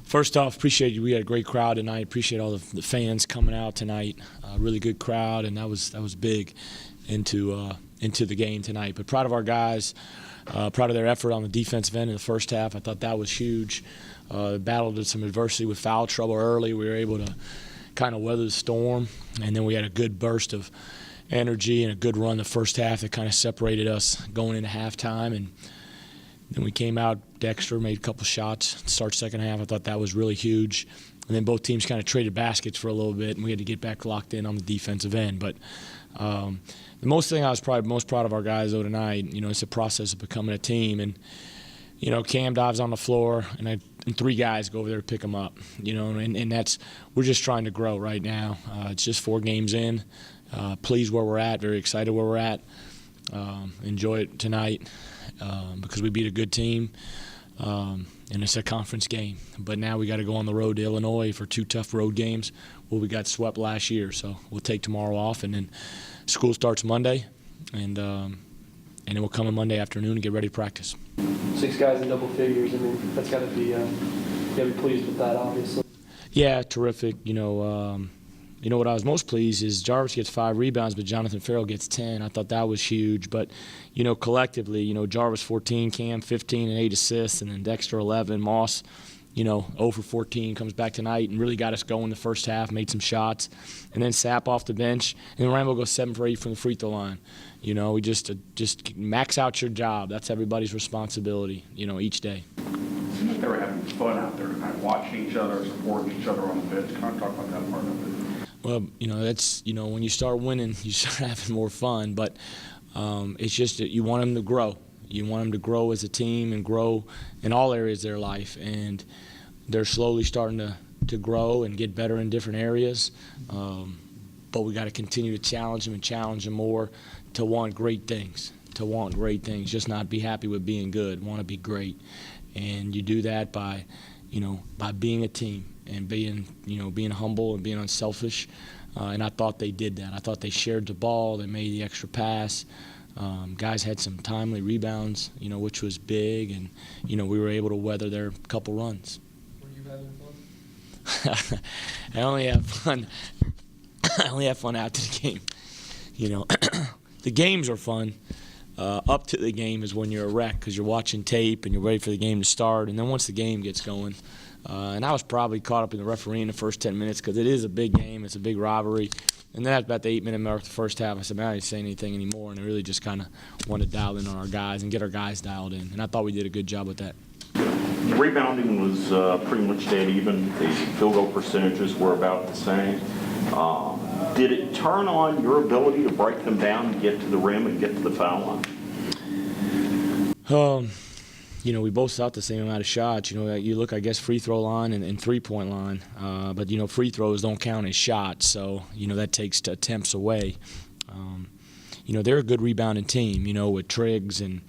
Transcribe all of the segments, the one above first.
First off, appreciate you. We had a great crowd tonight. Appreciate all the fans coming out tonight. Really good crowd, and that was big into the game tonight. But proud of our guys. Proud of their effort on the defensive end in the first half. I thought that was huge. Battled some adversity with foul trouble early. We were able to kind of weather the storm, and then we had a good burst of energy and a good run the first half that kind of separated us going into halftime. And then we came out, Dexter made a couple shots to start second half. I thought that was really huge. And then both teams kind of traded baskets for a little bit, and we had to get back locked in on the defensive end. But the most thing I was probably most proud of our guys, though, tonight, it's a process of becoming a team. And, Cam dives on the floor, and three guys go over there to pick him up, and that's – we're just trying to grow right now. It's just 4 games in. Pleased where we're at, very excited where we're at. Enjoy it tonight because we beat a good team, and it's a conference game. But now we got to go on the road to Illinois for 2 tough road games. Well, we got swept last year, so we'll take tomorrow off, and then school starts Monday, and then we'll come on Monday afternoon and get ready to practice. 6 guys in double figures. I mean, that's got to be pleased with that, obviously. Yeah, terrific. What I was most pleased is Jarvis gets 5 rebounds, but Jonathan Farrell gets 10. I thought that was huge. But, collectively, Jarvis 14, Cam 15 and 8 assists, and then Dexter 11, Moss, 0 for 14, comes back tonight and really got us going the first half, made some shots. And then Sapp off the bench, and then Rambo goes 7 for 8 from the free throw line. We just max out your job. That's everybody's responsibility, each day. It seems like they were having fun out there tonight, watching each other, supporting each other on the bench. Kind of talk about that part of it. Well, that's, when you start winning, you start having more fun. But it's just that you want them to grow. You want them to grow as a team and grow in all areas of their life. And they're slowly starting to grow and get better in different areas. But we got to continue to challenge them more to want great things, just not be happy with being good, want to be great. And you do that by being a team and being humble and being unselfish. And I thought they did that. I thought they shared the ball. They made the extra pass. Guys had some timely rebounds, which was big. And, we were able to weather their couple runs. Were you having fun? I only have fun. I only have fun after the game. The games are fun. Up to the game is when you're a wreck because you're watching tape and you're ready for the game to start. And then once the game gets going, and I was probably caught up in the referee in the first 10 minutes because it is a big game. It's a big rivalry. And then at about the 8-minute mark of the first half, I said, man, I didn't say anything anymore. And I really just kind of wanted to dial in on our guys and get our guys dialed in. And I thought we did a good job with that. The rebounding was pretty much dead even. The field goal percentages were about the same. Did it turn on your ability to break them down and get to the rim and get to the foul line? We both shot the same amount of shots. You look, I guess, free throw line and three-point line. But, free throws don't count as shots, so, that takes attempts away. They're a good rebounding team, with Triggs and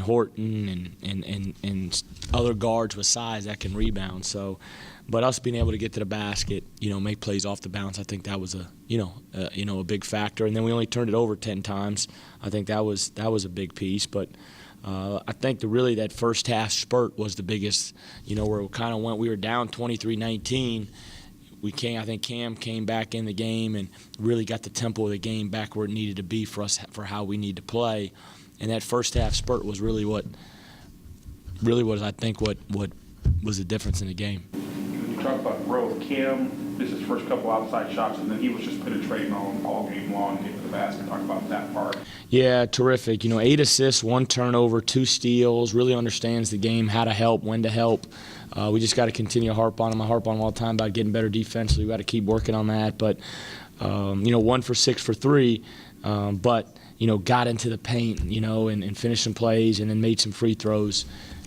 Horton and other guards with size that can rebound. So, but us being able to get to the basket, make plays off the bounce, I think that was a big factor. And then we only turned it over 10 times. I think that was a big piece. But I think that first half spurt was the biggest. Where it kind of went. We were down 23-19. I think Cam came back in the game and really got the tempo of the game back where it needed to be for us for how we need to play. And that first half spurt was really what I think what was the difference in the game. You talk about growth. Cam, this is his first couple outside shots, and then he was just penetrating all game long, getting to the basket. Talk about that part. Yeah, terrific. 8 assists, 1 turnover, 2 steals. Really understands the game, how to help, when to help. We just got to continue to harp on him. I harp on him all the time about getting better defensively. We got to keep working on that. But 1 for 6 for 3, but got into the paint, and finished some plays, and then made some free throws.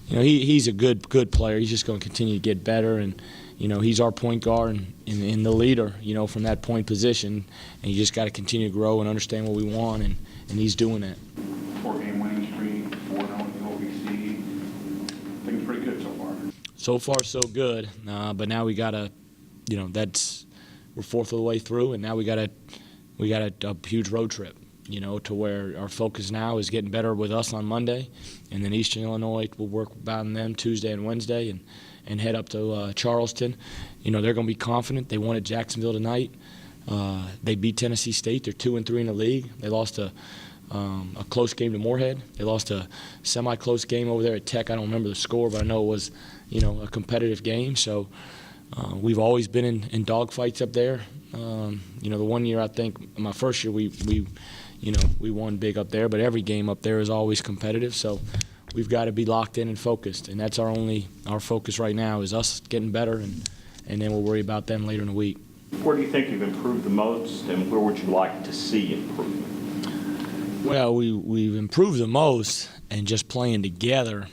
He's a good player. He's just going to continue to get better, and he's our point guard and the leader, from that point position. And you just got to continue to grow and understand what we want, and he's doing that. 4-game winning streak, 4-0 in the OVC. Things pretty good so far. So far, so good. But now we got to, we're 4th of the way through, and now we got a huge road trip. To where our focus now is getting better with us on Monday, and then Eastern Illinois will work about them Tuesday and Wednesday, and and head up to Charleston. They're going to be confident. They won at Jacksonville tonight. They beat Tennessee State. They're 2-3 in the league. They lost a close game to Moorhead. They lost a semi-close game over there at Tech. I don't remember the score, but I know it was, a competitive game. So we've always been in dogfights up there. The one year, I think, my first year, we won big up there, but every game up there is always competitive. So we've got to be locked in and focused, and that's our focus right now is us getting better, and then we'll worry about them later in the week. Where do you think you've improved the most, and where would you like to see improvement? Well, we've improved the most in just playing together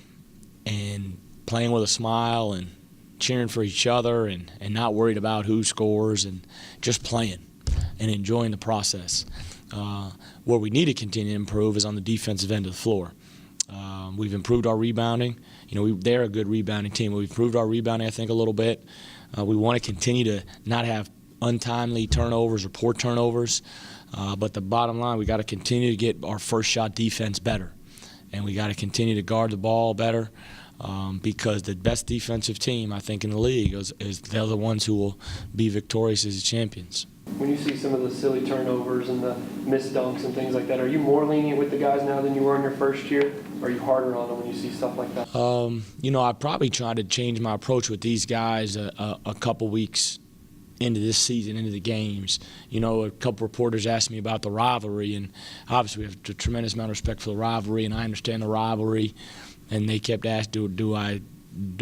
and playing with a smile and cheering for each other and not worried about who scores and just playing and enjoying the process. Where we need to continue to improve is on the defensive end of the floor. We've improved our rebounding. They're a good rebounding team. We've improved our rebounding, I think, a little bit. We want to continue to not have untimely turnovers or poor turnovers. But the bottom line, we got to continue to get our first shot defense better. And we got to continue to guard the ball better because the best defensive team, I think, in the league is they're the ones who will be victorious as champions. When you see some of the silly turnovers and the missed dunks and things like that, are you more lenient with the guys now than you were in your first year? Or are you harder on them when you see stuff like that? I probably tried to change my approach with these guys a couple weeks into this season, into the games. A couple reporters asked me about the rivalry, and obviously we have a tremendous amount of respect for the rivalry, and I understand the rivalry. And they kept asking, did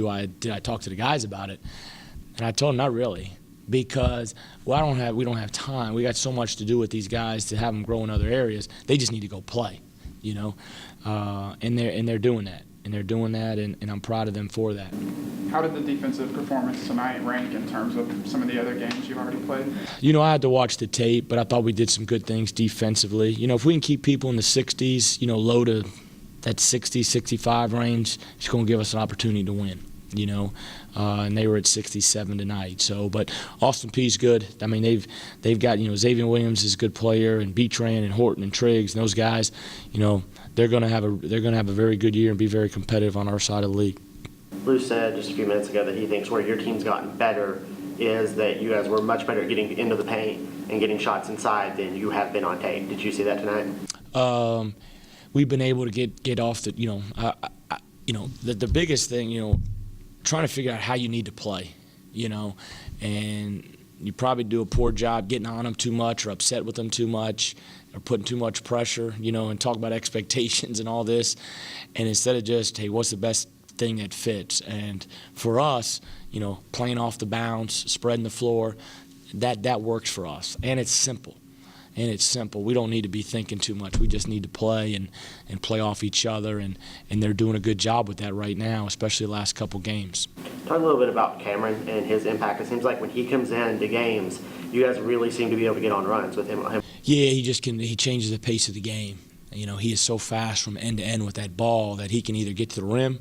I talk to the guys about it? And I told them not really, because we don't have time. We got so much to do with these guys to have them grow in other areas. They just need to go play, and they're doing that. And they're doing that, and I'm proud of them for that. How did the defensive performance tonight rank in terms of some of the other games you've already played? I had to watch the tape, but I thought we did some good things defensively. If we can keep people in the 60s, low to that 60, 65 range, it's going to give us an opportunity to win, and they were at 67 tonight. So, but Austin Peay's good. I mean, they've got, Xavier Williams is a good player, and Beatran and Horton and Triggs and those guys, they're going to have a very good year and be very competitive on our side of the league. Lou said just a few minutes ago that he thinks where your team's gotten better is that you guys were much better at getting into the paint and getting shots inside than you have been on tape. Did you see that tonight? We've been able to get off the, the biggest thing, trying to figure out how you need to play, and you probably do a poor job getting on them too much or upset with them too much or putting too much pressure, and talk about expectations and all this. And instead of just, hey, what's the best thing that fits? And for us, playing off the bounce, spreading the floor, that works for us. And it's simple. We don't need to be thinking too much. We just need to play and play off each other, and they're doing a good job with that right now, especially the last couple games. Talk a little bit about Cameron and his impact. It seems like when he comes into games, you guys really seem to be able to get on runs with him. Yeah, he changes the pace of the game. He is so fast from end to end with that ball that he can either get to the rim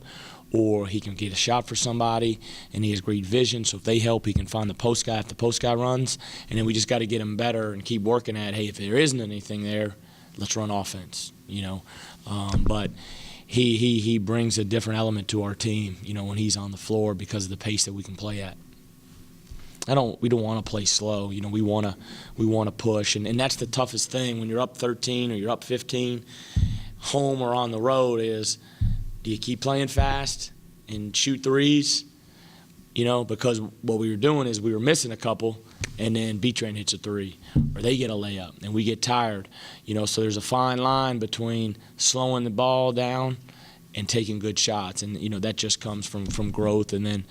or he can get a shot for somebody, and he has great vision. So if they help, he can find the post guy if the post guy runs. And then we just got to get him better and keep working at, hey, if there isn't anything there, let's run offense, But he brings a different element to our team, when he's on the floor because of the pace that we can play at. We don't want to play slow. We want to push, and that's the toughest thing when you're up 13 or you're up 15, home or on the road is, do you keep playing fast and shoot threes? Because what we were doing is we were missing a couple, and then B-Train hits a three, or they get a layup, and we get tired. So there's a fine line between slowing the ball down and taking good shots, and that just comes from growth, and then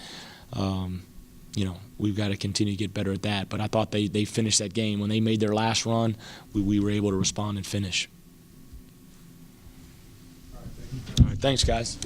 we've got to continue to get better at that. But I thought they finished that game when they made their last run. We were able to respond and finish. All right, thanks, guys.